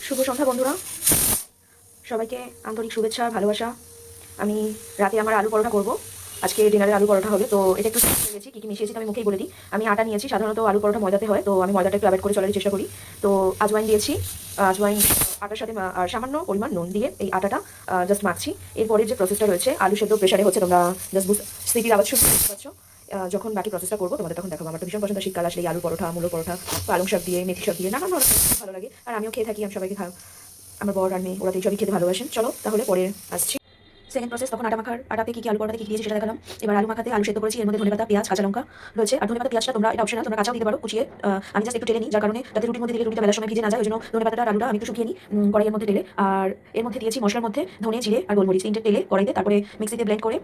শুভ সন্ধ্যা বন্ধুরা, সবাইকে আন্তরিক শুভেচ্ছা ভালোবাসা। আমি রাতে আমার আলু পরোটা করব। আজকে ডিনারে আলু পরোটা হবে, তো এটা একটু শিখে গেছি কী কী মিশিয়েছি আমি মুখেই বলে দিই। আমি আটা নিয়েছি, সাধারণত আলু পরোটা ময়দাতে হয়, তো আমি ময়দাটা একটু অ্যাভয়েড করে চলার চেষ্টা করি। তো আজওয়াইন দিয়েছি, আজওয়াইন আটার সাথে আর সামান্য পরিমাণ নুন দিয়ে এই আটাটা জাস্ট মাখছি। এরপরে যে প্রসেসটা রয়েছে, আলু সেদ্ধ প্রেশারে হচ্ছে, তোমরা জাস্ট সিটির আওয়াজ শুনতে পাচ্ছ। যখন বাকি প্রসেসটা করবো তোমাদের তখন দেখাবো। আমার তো ভীষণ পছন্দ শীতকাল আসলে এই আলু পরোটা, মূলো পরোটা, পালং শাক দিয়ে, মেথি শাক দিয়ে নানান ধরনের ভালো লাগে। আর আমিও খেয়ে থাকি, আমি সবাইকে আমার বর আর মেয়ে ওরা তো এইসবই খেতে ভালোবাসেন। চলো তাহলে পরে আসছি। সেকেন্ড প্রসেস, তখন আটাতে কি আলু পরোটাতে কি দিয়েছি সেটা দেখালাম। এবার আলু মাখাতে আলু সেদ্ধ করেছি, এর মধ্যে ধনেপাতা, পেঁয়াজ, কাঁচা লঙ্কা রয়েছে। আর ধনেপাতা পেঁয়াজটা তোমরা এটা অপশনাল, তোমরা কাঁচাও দিতে পারো কুচিয়ে। আমি জাস্ট একটু টেলে নিই, যার কারণে যাতে রুটির মধ্যে দিলে রুটিটা বেলার সময় ভিজে না যায়, ওই জন্য ধনেপাতাটা আর আলুটা আমি একটু শুকিয়ে নিই কড়াইয়ের মধ্যে টেলে। আর এর মধ্যে দিয়েছি মশলার মধ্যে ধনে, জিরে আর গোলমরিচ, তিনটে তেলে কড়াইতে, তারপরে মিক্সিতে ব্লেন্ড করে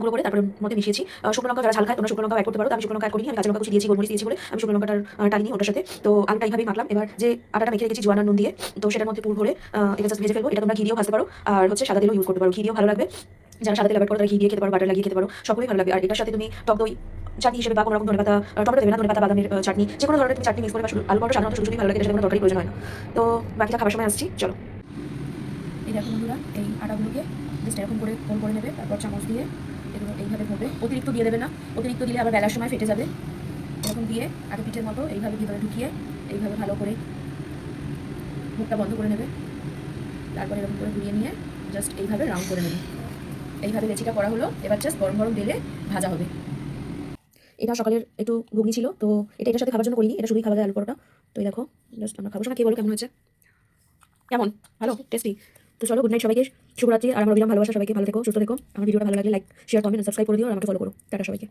গুঁড়ো করে তারপরে মধ্যে মিশিয়েছি। শুকনো লঙ্কা যারা ঝাল খায় তোমরা শুকনো লঙ্কা অ্যাড করতে পারো, আমি শুকনো লঙ্কা অ্যাড করিনি। আমি কাঁচা লঙ্কা কুচি দিয়েছি, গোলমরিচ দিয়েছি বলে আমি শুকনো লঙ্কাটার টালিনি ওটার সাথে। তো আলুটা এইভাবেই মাখলাম। এবার যে আটাটা মেখে রেখেছি জোয়ান আর নুন দিয়ে, তো সেটার মধ্যে পুর ভরে এটা জাস্ট ভেজে ফেলবো। এটা তোমরা ঘি দিয়েও ভাজতে পারো, আর হচ্ছে সাদা তেলও ইউজ করতে পারো। ঘি দিয়েও ভালো লাগবে, যারা সাদা তেল অ্যাভয়েড করো তারা ঘি দিয়ে খেতে পারো, বাটার লাগিয়ে খেতে পারো, সকলেই ভালো লাগবে। আর এটার সাথে তুমি টক দই চাটনি হিসেবে বা কোনো রকম ধনেপাতা, টমেটো দেবে না, ধনেপাতা বাদামের চাটনি, যে কোনো ধরনের তুমি চাটনি মিক্স করে বা আলু পরোটা সাধারণত শুধু ভালো লাগে, এটার সাথে কোনো তরকারি প্রয়োজন হয় না। তো বাকিটা খাবার সময় আসছি, চলো। এই দেখো বন্ধুরা, এই আটাগুলোকে জাস্ট এরকম করে ফোন করে নেবে, তারপর চামচ দিয়ে এগুলো এইভাবে ভরবে। অতিরিক্ত দিয়ে দেবে না, অতিরিক্ত দিলে আবার বেলার সময় ফেটে যাবে। এরকম দিয়ে আটা পিঠের মতো এইভাবে ভিতরে ঢুকিয়ে এইভাবে ভালো করে মুখটা বন্ধ করে নেবে। তারপরে এরকম করে ঘুরিয়ে নিয়ে জাস্ট এইভাবে রাউন্ড করে নেবে। এইভাবে লেচিটা করা হলো, এবার জাস্ট গরম গরম তেলে ভাজা হবে। এটা সকালের একটু ঘুগনি ছিল, তো এটার সাথে খাবার জন্য করিনি, এটা শুধুই খাওয়া যায় আলু পরোটা। তো এই দেখো জাস্ট আমরা খাবো, সময় কে বলো কেমন হয়েছে, কেমন ভালো টেস্টি। তো চলো, গুড নাইট সবাইকে, শুভরাত্রি। আর আমার অবিরাম ভালোবাসা, সবাইকে ভালো থেকো, সুস্থ থেকো। আমার ভিডিওটা ভালো লাগলে লাইক, শেয়ার, কমেন্ট, সাবস্ক্রাইব করে দিও, আর আমাকে ফলো করো। টাটা সবাইকে।